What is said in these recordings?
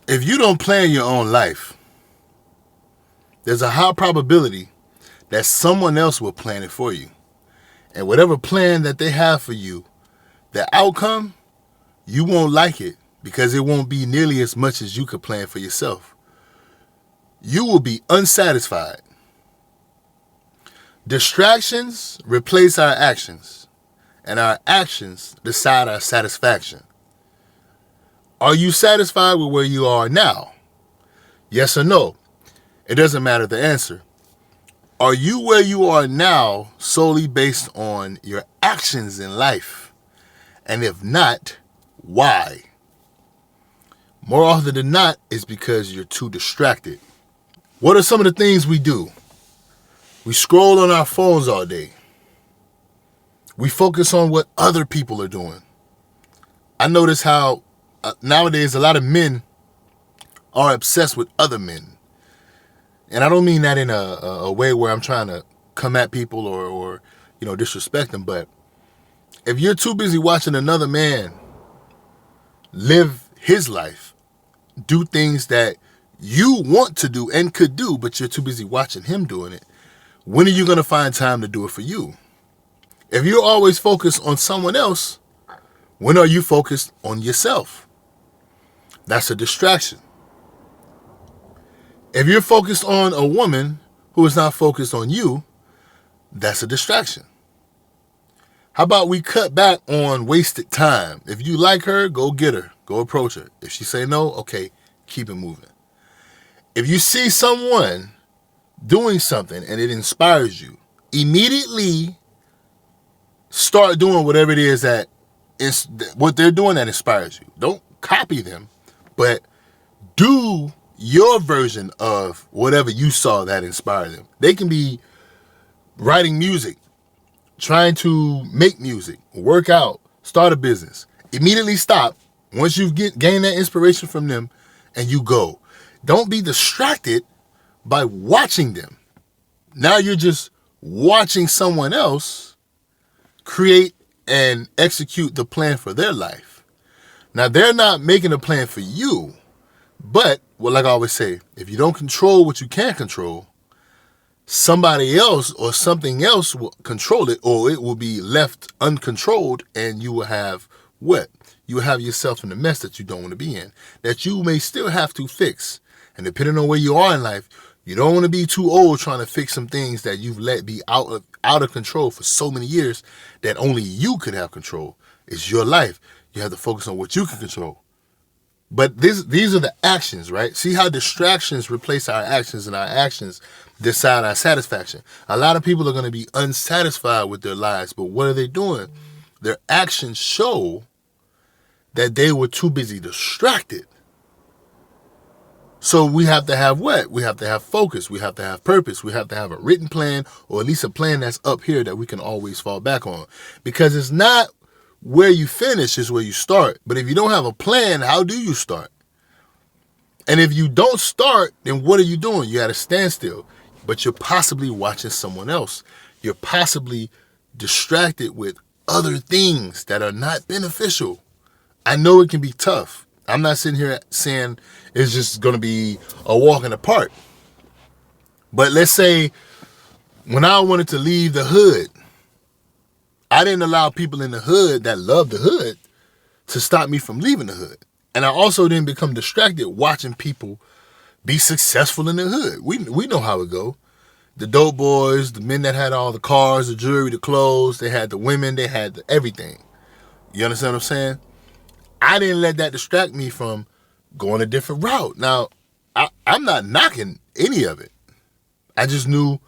If you don't plan your own life, there's a high probability that someone else will plan it for you. And whatever plan that they have for you, the outcome, you won't like it because it won't be nearly as much as you could plan for yourself. You will be unsatisfied. Distractions replace our actions, and our actions decide our satisfaction. Are you satisfied with where you are now? Yes or no? It doesn't matter the answer. Are you where you are now solely based on your actions in life? And if not, why? More often than not, it's because you're too distracted. What are some of the things we do? We scroll on our phones all day. We focus on what other people are doing. I notice how nowadays a lot of men are obsessed with other men. And I don't mean that in a way where I'm trying to come at people or disrespect them. But if you're too busy watching another man live his life, do things that you want to do and could do, but you're too busy watching him doing it, when are you going to find time to do it for you? If you're always focused on someone else, when are you focused on yourself? That's a distraction. If you're focused on a woman who is not focused on you, that's a distraction. How about we cut back on wasted time? If you like her, go get her. Go approach her. If she say no, okay, keep it moving. If you see someone doing something and it inspires you, immediately start doing whatever it is that is what they're doing that inspires you. Don't copy them, but do your version of whatever you saw that inspired them. They can be writing music, trying to make music, work out, start a business. Immediately stop once you've gained that inspiration from them and you go. Don't be distracted by watching them. Now you're just watching someone else create and execute the plan for their life. Now they're not making a plan for you, but like I always say, if you don't control what you can't control, somebody else or something else will control it, or it will be left uncontrolled, and you will have what? You will have yourself in a mess that you don't want to be in, that you may still have to fix. And depending on where you are in life, you don't want to be too old trying to fix some things that you've let be out of control for so many years that only you could have control. It's your life. You have to focus on what you can control. But these are the actions, right? See how distractions replace our actions, and our actions decide our satisfaction. A lot of people are going to be unsatisfied with their lives, but what are they doing? Their actions show that they were too busy distracted. So we have to have what? We have to have focus. We have to have purpose. We have to have a written plan, or at least a plan that's up here that we can always fall back on. Because it's not where you finish, is where you start. But if you don't have a plan, how do you start? And if you don't start, then what are you doing? You're at a standstill. But you're possibly watching someone else. You're possibly distracted with other things that are not beneficial. I know it can be tough. I'm not sitting here saying it's just going to be a walk in the park. But let's say when I wanted to leave the hood, I didn't allow people in the hood that love the hood to stop me from leaving the hood. And I also didn't become distracted watching people be successful in the hood. We know how it go. The dope boys, the men that had all the cars, the jewelry, the clothes, they had the women, they had everything. You understand what I'm saying? I didn't let that distract me from going a different route. Now, I'm not knocking any of it. I just knew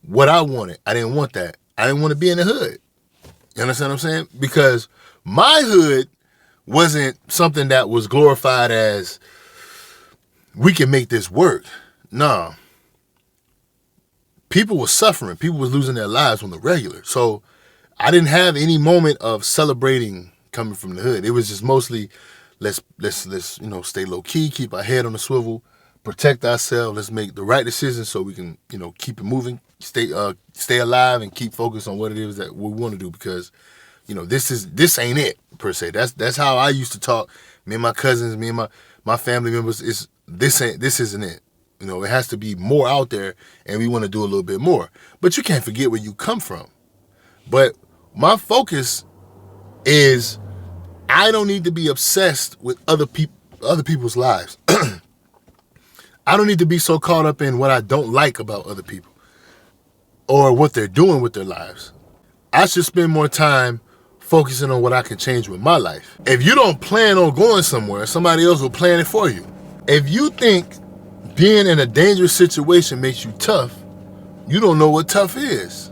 what I wanted. I didn't want that. I didn't want to be in the hood. You understand what I'm saying? Because my hood wasn't something that was glorified as we can make this work. No. People were suffering. People was losing their lives on the regular. So I didn't have any moment of celebrating coming from the hood. It was just mostly let's stay low key, keep our head on the swivel, protect ourselves, let's make the right decisions so we can, keep it moving, stay alive and keep focused on what it is that we want to do, because this ain't it per se. That's how I used to talk Me and my cousins, me and my family members, this isn't it. You know, it has to be more out there, and we want to do a little bit more. But you can't forget where you come from. But my focus is I don't need to be obsessed with other people's lives. I don't need to be so caught up in what I don't like about other people or what they're doing with their lives. I should spend more time focusing on what I can change with my life. If you don't plan on going somewhere, somebody else will plan it for you. If you think being in a dangerous situation makes you tough, you don't know what tough is.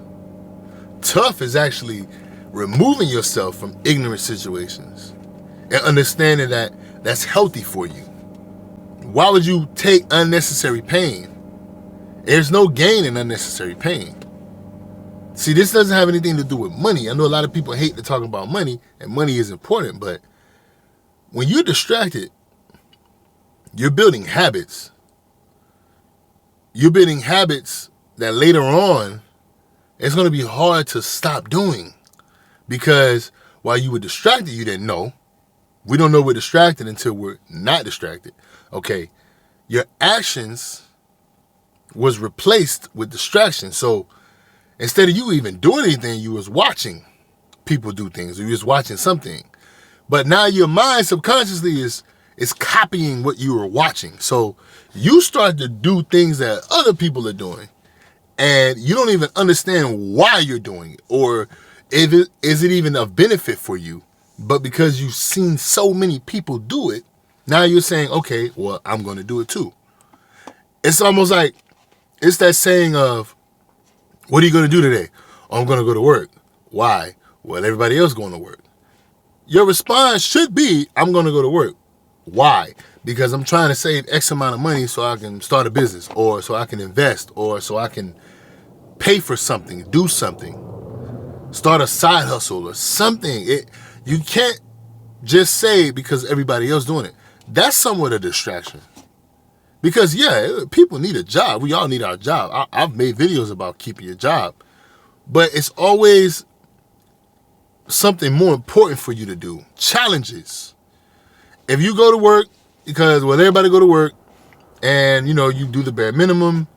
Tough is actually removing yourself from ignorant situations and understanding that that's healthy for you. Why would you take unnecessary pain? There's no gain in unnecessary pain. See, this doesn't have anything to do with money. I know a lot of people hate to talk about money, and money is important, but when you're distracted, you're building habits. You're building habits that later on, it's going to be hard to stop doing. Because while you were distracted, you didn't know. We don't know we're distracted until we're not distracted. Okay, your actions was replaced with distraction. So instead of you even doing anything, you was watching people do things, or you was watching something. But now your mind subconsciously is copying what you were watching. So you start to do things that other people are doing, and you don't even understand why you're doing it, or is it even of benefit for you. But because you've seen so many people do it, now you're saying, okay, well, I'm going to do it too. It's almost like, it's that saying of, what are you going to do today? Oh, I'm going to go to work. Why? Well, everybody else going to work. Your response should be, I'm going to go to work. Why? Because I'm trying to save X amount of money so I can start a business, or so I can invest, or so I can pay for something, do something, start a side hustle or something. You can't just say because everybody else doing it. That's somewhat a distraction. Because, yeah, people need a job. We all need our job. I've made videos about keeping your job. But it's always something more important for you to do. Challenges. If you go to work, because, well, everybody go to work, and, you know, you do the bare minimum,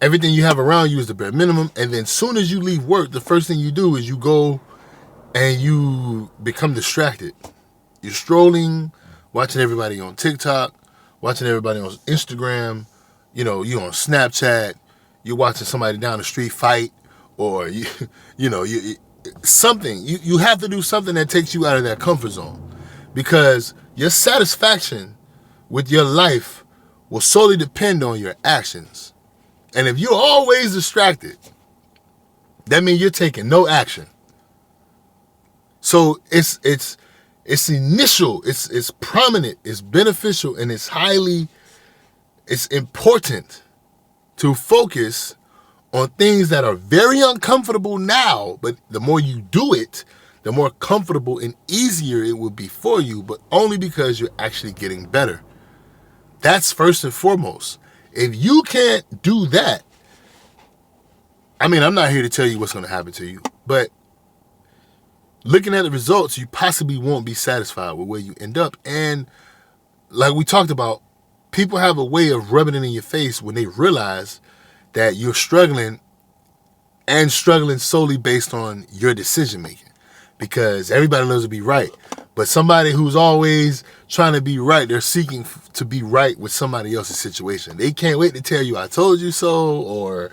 everything you have around you is the bare minimum, and then as soon as you leave work, the first thing you do is you go and you become distracted. You're strolling, watching everybody on TikTok, watching everybody on Instagram, you know, you on Snapchat, you're watching somebody down the street fight, or you something. You have to do something that takes you out of that comfort zone, because your satisfaction with your life will solely depend on your actions. And if you're always distracted, that means you're taking no action. So it's initial, it's prominent, it's beneficial, and it's important to focus on things that are very uncomfortable now, but the more you do it, the more comfortable and easier it will be for you, but only because you're actually getting better. That's first and foremost. If you can't do that, I mean, I'm not here to tell you what's going to happen to you, but looking at the results, you possibly won't be satisfied with where you end up. And like we talked about, people have a way of rubbing it in your face when they realize that you're struggling, and struggling solely based on your decision making, because everybody loves to be right. But somebody who's always trying to be right, they're seeking to be right with somebody else's situation. They can't wait to tell you, I told you so, or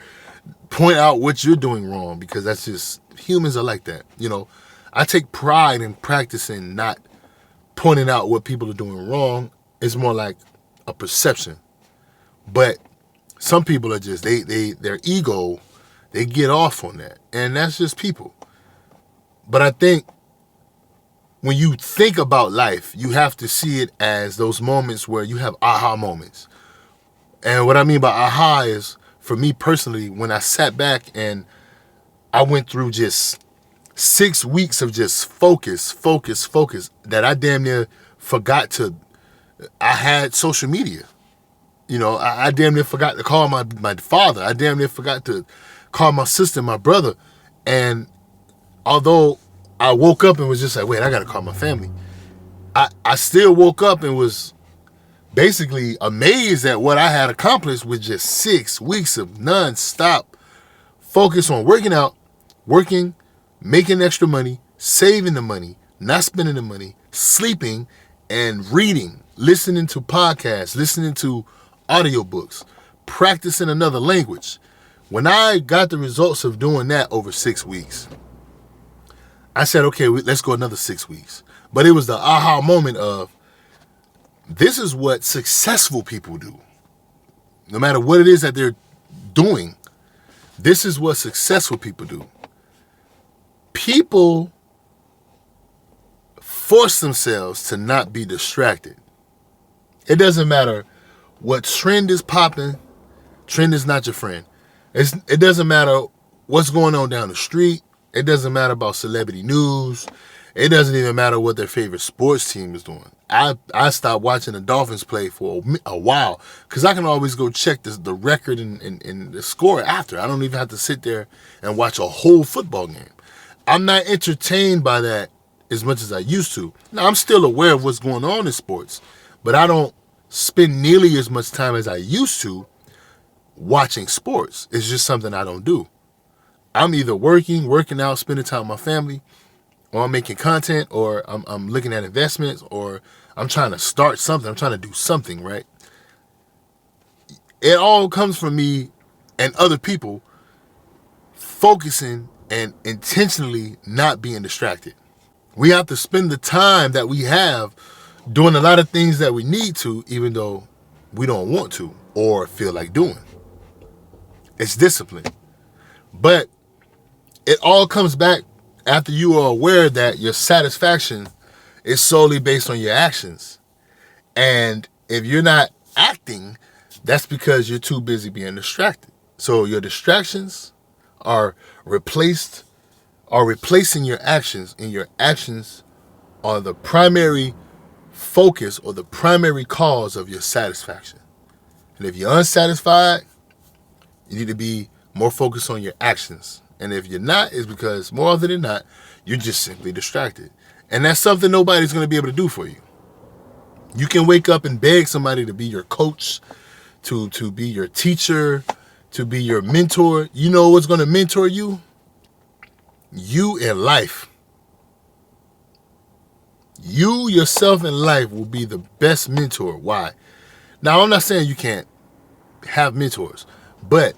point out what you're doing wrong, because that's just, humans are like that. You know, I take pride in practicing not pointing out what people are doing wrong. It's more like a perception. But some people are just, their ego, they get off on that. And that's just people. But I think when you think about life, you have to see it as those moments where you have aha moments. And what I mean by aha is, for me personally, when I sat back and I went through just 6 weeks of just focus, that I damn near forgot I had social media. You know, I damn near forgot to call my father. I damn near forgot to call my sister, my brother. And although I woke up and was just like, wait, I got to call my family, I still woke up and was basically amazed at what I had accomplished with just 6 weeks of non-stop focus on working out, working, making extra money, saving the money, not spending the money, sleeping, and reading, listening to podcasts, listening to audiobooks, practicing another language. When I got the results of doing that over 6 weeks, I said, okay, let's go another 6 weeks. But it was the aha moment of, this is what successful people do. No matter what it is that they're doing, this is what successful people do. People force themselves to not be distracted. It doesn't matter what trend is popping. Trend is not your friend. It doesn't matter what's going on down the street. It doesn't matter about celebrity news. It doesn't even matter what their favorite sports team is doing. I stopped watching the Dolphins play for a while because I can always go check the record and the score after. I don't even have to sit there and watch a whole football game. I'm not entertained by that as much as I used to. Now, I'm still aware of what's going on in sports, but I don't spend nearly as much time as I used to watching sports. It's just something I don't do. I'm either working out, spending time with my family, or I'm making content, or I'm looking at investments, or I'm trying to start something. I'm trying to do something, right? It all comes from me and other people focusing and intentionally not being distracted. We have to spend the time that we have doing a lot of things that we need to, even though we don't want to or feel like doing. It's discipline. But it all comes back after you are aware that your satisfaction is solely based on your actions. And if you're not acting, that's because you're too busy being distracted. So your distractions are replacing your actions, and your actions are the primary focus or the primary cause of your satisfaction. And if you're unsatisfied, you need to be more focused on your actions. And if you're not, it's because more often than not, you're just simply distracted. And that's something nobody's going to be able to do for you. You can wake up and beg somebody to be your coach, to be your teacher, to be your mentor. You know what's going to mentor you? You in life. You yourself in life will be the best mentor. Why? Now, I'm not saying you can't have mentors, but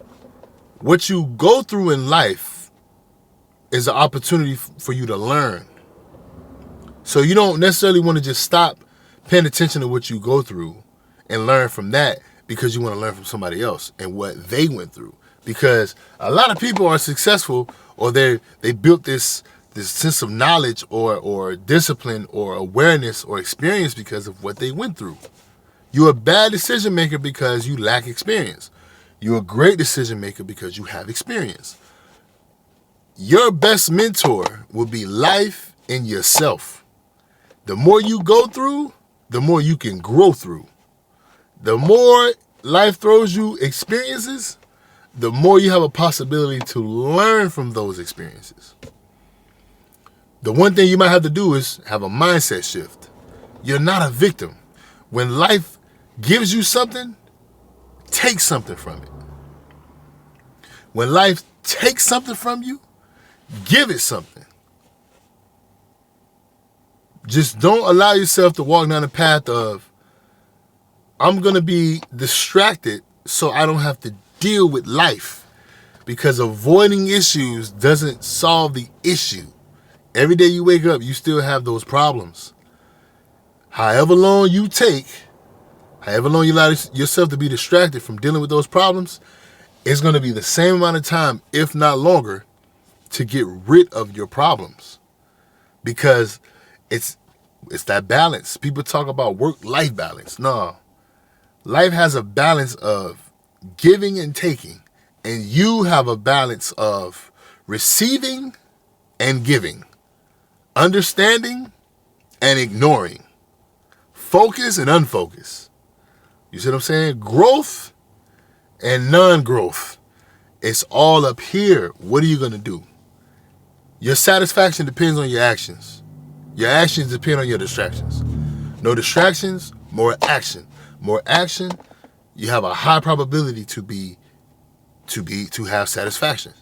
what you go through in life is an opportunity for you to learn. So you don't necessarily want to just stop paying attention to what you go through and learn from that because you want to learn from somebody else and what they went through. Because a lot of people are successful, or they built this sense of knowledge or discipline or awareness or experience because of what they went through. You're a bad decision maker because you lack experience. You're a great decision maker because you have experience. Your best mentor will be life and yourself. The more you go through, the more you can grow through. The more life throws you experiences, the more you have a possibility to learn from those experiences. The one thing you might have to do is have a mindset shift. You're not a victim. When life gives you something, take something from it. When life takes something from you, give it something. Just don't allow yourself to walk down the path of, I'm going to be distracted so I don't have to deal with life. Because avoiding issues doesn't solve the issue. Every day you wake up, you still have those problems. However long you take, however long you allow yourself to be distracted from dealing with those problems, it's going to be the same amount of time, if not longer, to get rid of your problems. Because it's that balance. People talk about work-life balance. No. Life has a balance of giving and taking. And you have a balance of receiving and giving. Understanding and ignoring. Focus and unfocus. You see what I'm saying? Growth and non-growth. It's all up here. What are you going to do? Your satisfaction depends on your actions. Your actions depend on your distractions. No distractions, more action. More action, you have a high probability to have satisfaction.